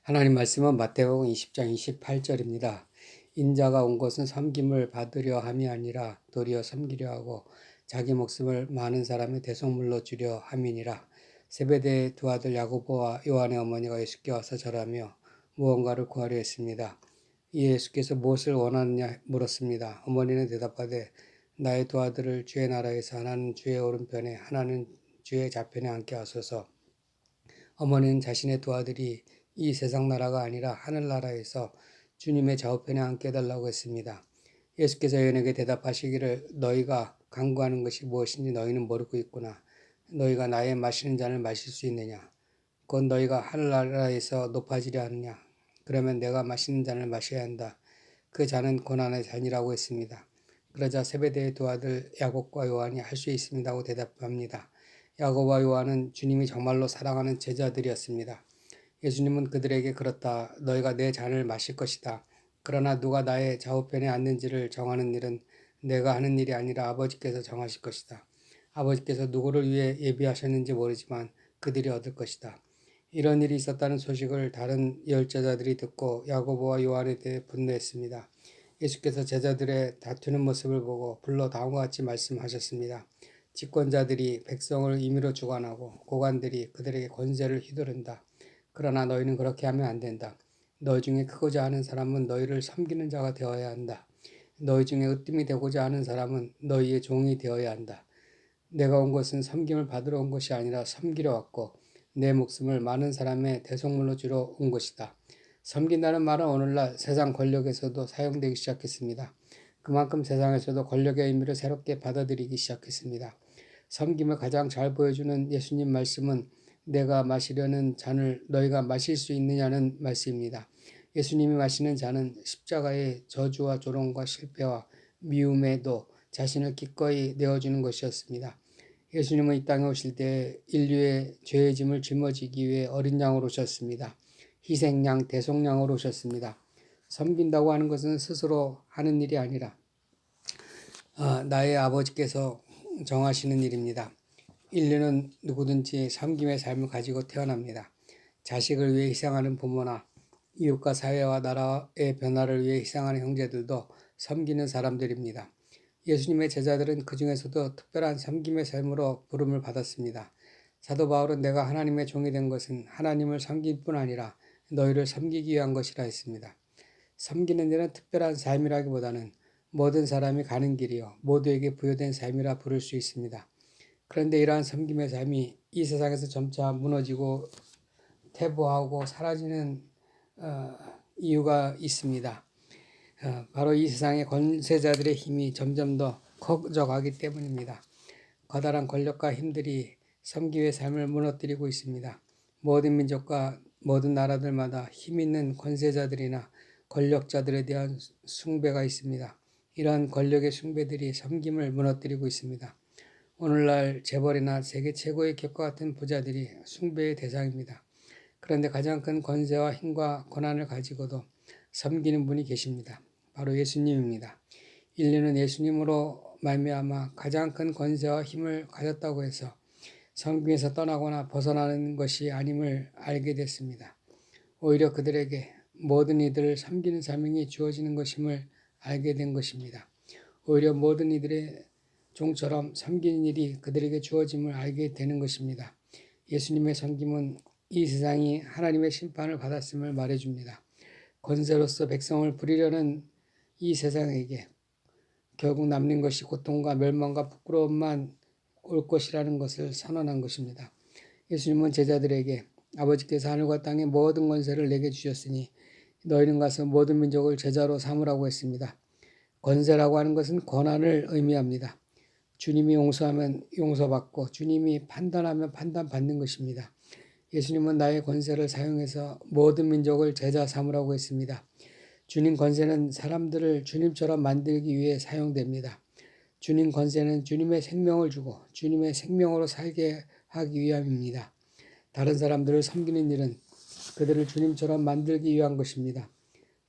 하나님 말씀은 마태복음 20장 28절입니다. 인자가 온 것은 섬김을 받으려 함이 아니라 도리어 섬기려 하고 자기 목숨을 많은 사람의 대속물로 주려 함이니라. 세베대의 두 아들 야고보와 요한의 어머니가 예수께 와서 절하며 무언가를 구하려 했습니다. 이에 예수께서 무엇을 원하느냐 물었습니다. 어머니는 대답하되 나의 두 아들을 주의 나라에서 하나는 주의 오른편에 하나는 주의 좌편에 앉게 하소서. 어머니는 자신의 두 아들이 이 세상 나라가 아니라 하늘나라에서 주님의 좌우편에 앉게 해달라고 했습니다. 예수께서 여인에게 대답하시기를 너희가 간구하는 것이 무엇인지 너희는 모르고 있구나. 너희가 나의 마시는 잔을 마실 수 있느냐? 곧 너희가 하늘나라에서 높아지려 하느냐? 그러면 내가 마시는 잔을 마셔야 한다. 그 잔은 고난의 잔이라고 했습니다. 그러자 세베대의 두 아들 야곱과 요한이 할 수 있습니다 하고 대답합니다. 야곱과 요한은 주님이 정말로 사랑하는 제자들이었습니다. 예수님은 그들에게 그렇다. 너희가 내 잔을 마실 것이다. 그러나 누가 나의 좌우편에 앉는지를 정하는 일은 내가 하는 일이 아니라 아버지께서 정하실 것이다. 아버지께서 누구를 위해 예비하셨는지 모르지만 그들이 얻을 것이다. 이런 일이 있었다는 소식을 다른 열제자들이 듣고 야고보와 요한에 대해 분노했습니다. 예수께서 제자들의 다투는 모습을 보고 불러 다음과 같이 말씀하셨습니다. 집권자들이 백성을 임의로 주관하고 고관들이 그들에게 권세를 휘두른다. 그러나 너희는 그렇게 하면 안 된다. 너희 중에 크고자 하는 사람은 너희를 섬기는 자가 되어야 한다. 너희 중에 으뜸이 되고자 하는 사람은 너희의 종이 되어야 한다. 내가 온 것은 섬김을 받으러 온 것이 아니라 섬기러 왔고 내 목숨을 많은 사람의 대속물로 주러 온 것이다. 섬긴다는 말은 오늘날 세상 권력에서도 사용되기 시작했습니다. 그만큼 세상에서도 권력의 의미를 새롭게 받아들이기 시작했습니다. 섬김을 가장 잘 보여주는 예수님 말씀은 내가 마시려는 잔을 너희가 마실 수 있느냐는 말씀입니다. 예수님이 마시는 잔은 십자가의 저주와 조롱과 실패와 미움에도 자신을 기꺼이 내어주는 것이었습니다. 예수님은 이 땅에 오실 때 인류의 죄의 짐을 짊어지기 위해 어린 양으로 오셨습니다. 희생양, 대속양으로 오셨습니다. 섬긴다고 하는 것은 스스로 하는 일이 아니라 나의 아버지께서 정하시는 일입니다. 인류는 누구든지 섬김의 삶을 가지고 태어납니다. 자식을 위해 희생하는 부모나 이웃과 사회와 나라의 변화를 위해 희생하는 형제들도 섬기는 사람들입니다. 예수님의 제자들은 그 중에서도 특별한 섬김의 삶으로 부름을 받았습니다. 사도 바울은 내가 하나님의 종이 된 것은 하나님을 섬길 뿐 아니라 너희를 섬기기 위한 것이라 했습니다. 섬기는 일은 특별한 삶이라기보다는 모든 사람이 가는 길이요 모두에게 부여된 삶이라 부를 수 있습니다. 그런데 이러한 섬김의 삶이 이 세상에서 점차 무너지고 퇴보하고 사라지는 이유가 있습니다. 바로 이 세상의 권세자들의 힘이 점점 더 커져가기 때문입니다. 커다란 권력과 힘들이 섬김의 삶을 무너뜨리고 있습니다. 모든 민족과 모든 나라들마다 힘 있는 권세자들이나 권력자들에 대한 숭배가 있습니다. 이러한 권력의 숭배들이 섬김을 무너뜨리고 있습니다. 오늘날 재벌이나 세계 최고의 기업과 같은 부자들이 숭배의 대상입니다. 그런데 가장 큰 권세와 힘과 권한을 가지고도 섬기는 분이 계십니다. 바로 예수님입니다. 인류는 예수님으로 말미암아 가장 큰 권세와 힘을 가졌다고 해서 섬김에서 떠나거나 벗어나는 것이 아님을 알게 됐습니다. 오히려 그들에게 모든 이들을 섬기는 사명이 주어지는 것임을 알게 된 것입니다. 오히려 모든 이들의 종처럼 섬기는 일이 그들에게 주어짐을 알게 되는 것입니다. 예수님의 섬김은 이 세상이 하나님의 심판을 받았음을 말해줍니다. 권세로서 백성을 부리려는 이 세상에게 결국 남는 것이 고통과 멸망과 부끄러움만 올 것이라는 것을 선언한 것입니다. 예수님은 제자들에게 아버지께서 하늘과 땅의 모든 권세를 내게 주셨으니 너희는 가서 모든 민족을 제자로 삼으라고 했습니다. 권세라고 하는 것은 권한을 의미합니다. 주님이 용서하면 용서받고 주님이 판단하면 판단받는 것입니다. 예수님은 나의 권세를 사용해서 모든 민족을 제자 삼으라고 했습니다. 주님 권세는 사람들을 주님처럼 만들기 위해 사용됩니다. 주님 권세는 주님의 생명을 주고 주님의 생명으로 살게 하기 위함입니다. 다른 사람들을 섬기는 일은 그들을 주님처럼 만들기 위한 것입니다.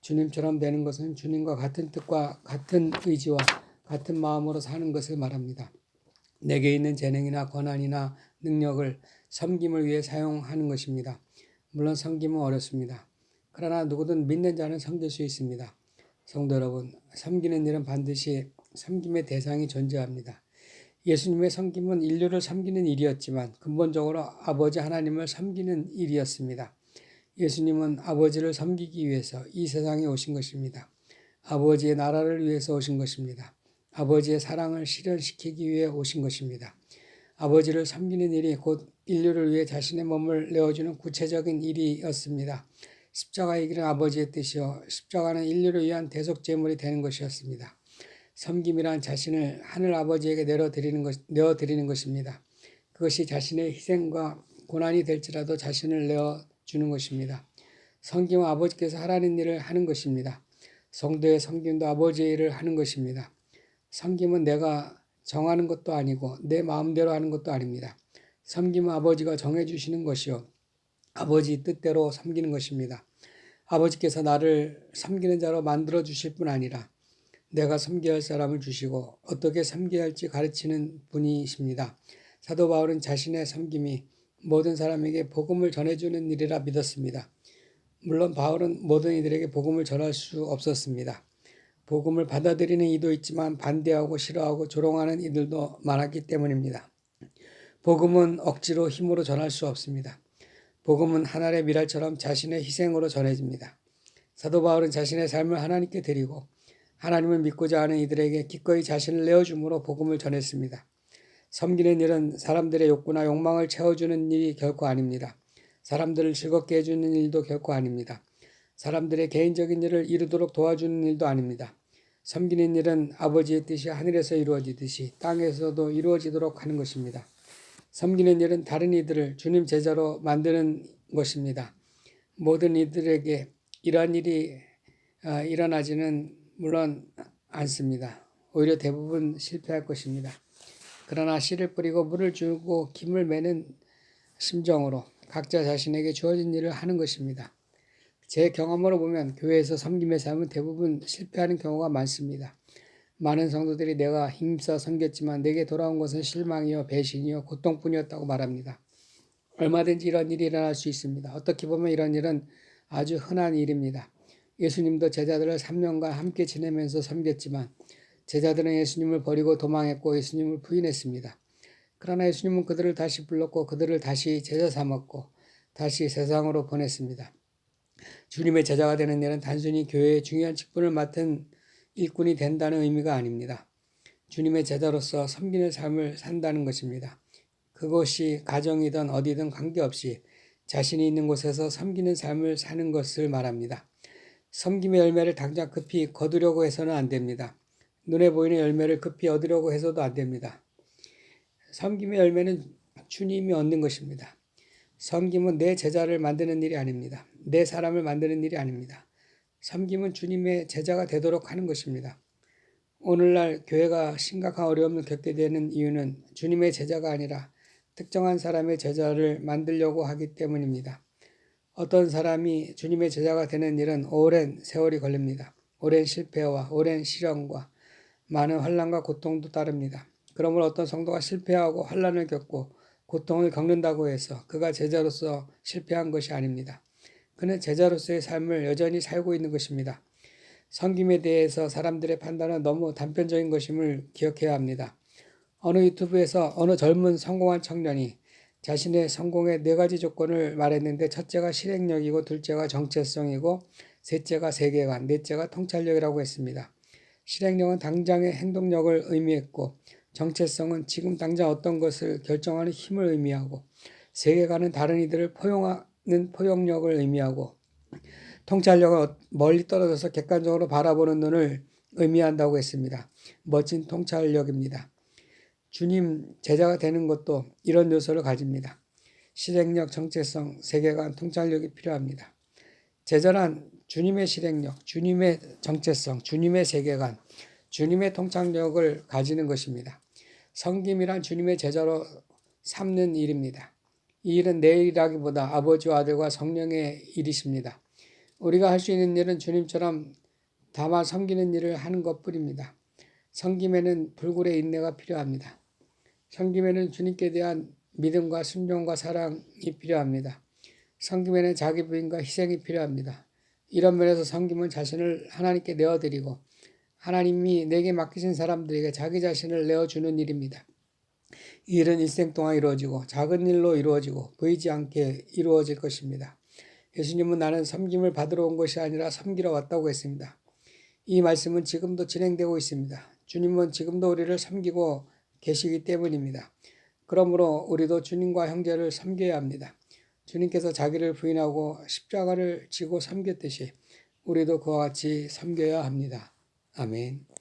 주님처럼 되는 것은 주님과 같은 뜻과 같은 의지와 같은 마음으로 사는 것을 말합니다. 내게 있는 재능이나 권한이나 능력을 섬김을 위해 사용하는 것입니다. 물론 섬김은 어렵습니다. 그러나 누구든 믿는 자는 섬길 수 있습니다. 성도 여러분, 섬기는 일은 반드시 섬김의 대상이 존재합니다. 예수님의 섬김은 인류를 섬기는 일이었지만 근본적으로 아버지 하나님을 섬기는 일이었습니다. 예수님은 아버지를 섬기기 위해서 이 세상에 오신 것입니다. 아버지의 나라를 위해서 오신 것입니다. 아버지의 사랑을 실현시키기 위해 오신 것입니다. 아버지를 섬기는 일이 곧 인류를 위해 자신의 몸을 내어주는 구체적인 일이었습니다. 십자가의 길은 아버지의 뜻이요 십자가는 인류를 위한 대속 제물이 되는 것이었습니다. 섬김이란 자신을 하늘 아버지에게 내어드리는 것입니다. 그것이 자신의 희생과 고난이 될지라도 자신을 내어주는 것입니다. 섬김은 아버지께서 하라는 일을 하는 것입니다. 성도의 섬김도 아버지의 일을 하는 것입니다. 섬김은 내가 정하는 것도 아니고 내 마음대로 하는 것도 아닙니다. 섬김은 아버지가 정해주시는 것이요 아버지 뜻대로 섬기는 것입니다. 아버지께서 나를 섬기는 자로 만들어 주실 뿐 아니라 내가 섬겨야 할 사람을 주시고 어떻게 섬겨야 할지 가르치는 분이십니다. 사도 바울은 자신의 섬김이 모든 사람에게 복음을 전해주는 일이라 믿었습니다. 물론 바울은 모든 이들에게 복음을 전할 수 없었습니다. 복음을 받아들이는 이도 있지만 반대하고 싫어하고 조롱하는 이들도 많았기 때문입니다. 복음은 억지로 힘으로 전할 수 없습니다. 복음은 하늘의 미랄처럼 자신의 희생으로 전해집니다. 사도 바울은 자신의 삶을 하나님께 드리고 하나님을 믿고자 하는 이들에게 기꺼이 자신을 내어줌으로 복음을 전했습니다. 섬기는 일은 사람들의 욕구나 욕망을 채워주는 일이 결코 아닙니다. 사람들을 즐겁게 해주는 일도 결코 아닙니다. 사람들의 개인적인 일을 이루도록 도와주는 일도 아닙니다. 섬기는 일은 아버지의 뜻이 하늘에서 이루어지듯이 땅에서도 이루어지도록 하는 것입니다. 섬기는 일은 다른 이들을 주님 제자로 만드는 것입니다. 모든 이들에게 이러한 일이 일어나지는 물론 않습니다. 오히려 대부분 실패할 것입니다. 그러나 씨를 뿌리고 물을 주고 김을 매는 심정으로 각자 자신에게 주어진 일을 하는 것입니다. 제 경험으로 보면 교회에서 섬김의 삶은 대부분 실패하는 경우가 많습니다. 많은 성도들이 내가 힘써 섬겼지만 내게 돌아온 것은 실망이요 배신이요 고통뿐이었다고 말합니다. 얼마든지 이런 일이 일어날 수 있습니다. 어떻게 보면 이런 일은 아주 흔한 일입니다. 예수님도 제자들을 3년간 함께 지내면서 섬겼지만 제자들은 예수님을 버리고 도망했고 예수님을 부인했습니다. 그러나 예수님은 그들을 다시 불렀고 그들을 다시 제자 삼았고 다시 세상으로 보냈습니다. 주님의 제자가 되는 일은 단순히 교회의 중요한 직분을 맡은 일꾼이 된다는 의미가 아닙니다. 주님의 제자로서 섬기는 삶을 산다는 것입니다. 그것이 가정이든 어디든 관계없이 자신이 있는 곳에서 섬기는 삶을 사는 것을 말합니다. 섬김의 열매를 당장 급히 거두려고 해서는 안 됩니다. 눈에 보이는 열매를 급히 얻으려고 해서도 안 됩니다. 섬김의 열매는 주님이 얻는 것입니다. 섬김은 내 제자를 만드는 일이 아닙니다. 내 사람을 만드는 일이 아닙니다. 섬김은 주님의 제자가 되도록 하는 것입니다. 오늘날 교회가 심각한 어려움을 겪게 되는 이유는 주님의 제자가 아니라 특정한 사람의 제자를 만들려고 하기 때문입니다. 어떤 사람이 주님의 제자가 되는 일은 오랜 세월이 걸립니다. 오랜 실패와 오랜 시련과 많은 환난과 고통도 따릅니다. 그러므로 어떤 성도가 실패하고 환난을 겪고 고통을 겪는다고 해서 그가 제자로서 실패한 것이 아닙니다. 그는 제자로서의 삶을 여전히 살고 있는 것입니다. 섬김에 대해서 사람들의 판단은 너무 단편적인 것임을 기억해야 합니다. 어느 유튜브에서 어느 젊은 성공한 청년이 자신의 성공의 4가지 조건을 말했는데 첫째가 실행력이고 둘째가 정체성이고 셋째가 세계관, 넷째가 통찰력이라고 했습니다. 실행력은 당장의 행동력을 의미했고 정체성은 지금 당장 어떤 것을 결정하는 힘을 의미하고 세계관은 다른 이들을 포용하는 포용력을 의미하고 통찰력은 멀리 떨어져서 객관적으로 바라보는 눈을 의미한다고 했습니다. 멋진 통찰력입니다. 주님 제자가 되는 것도 이런 요소를 가집니다. 실행력, 정체성, 세계관, 통찰력이 필요합니다. 제자란 주님의 실행력, 주님의 정체성, 주님의 세계관, 주님의 통찰력을 가지는 것입니다. 섬김이란 주님의 제자로 삼는 일입니다. 이 일은 내 일이라기보다 아버지와 아들과 성령의 일이십니다. 우리가 할 수 있는 일은 주님처럼 다만 섬기는 일을 하는 것뿐입니다. 섬김에는 불굴의 인내가 필요합니다. 섬김에는 주님께 대한 믿음과 순종과 사랑이 필요합니다. 섬김에는 자기 부인과 희생이 필요합니다. 이런 면에서 섬김은 자신을 하나님께 내어드리고 하나님이 내게 맡기신 사람들에게 자기 자신을 내어주는 일입니다. 이 일은 일생 동안 이루어지고 작은 일로 이루어지고 보이지 않게 이루어질 것입니다. 예수님은 나는 섬김을 받으러 온 것이 아니라 섬기러 왔다고 했습니다. 이 말씀은 지금도 진행되고 있습니다. 주님은 지금도 우리를 섬기고 계시기 때문입니다. 그러므로 우리도 주님과 형제를 섬겨야 합니다. 주님께서 자기를 부인하고 십자가를 지고 섬겼듯이 우리도 그와 같이 섬겨야 합니다. 아멘.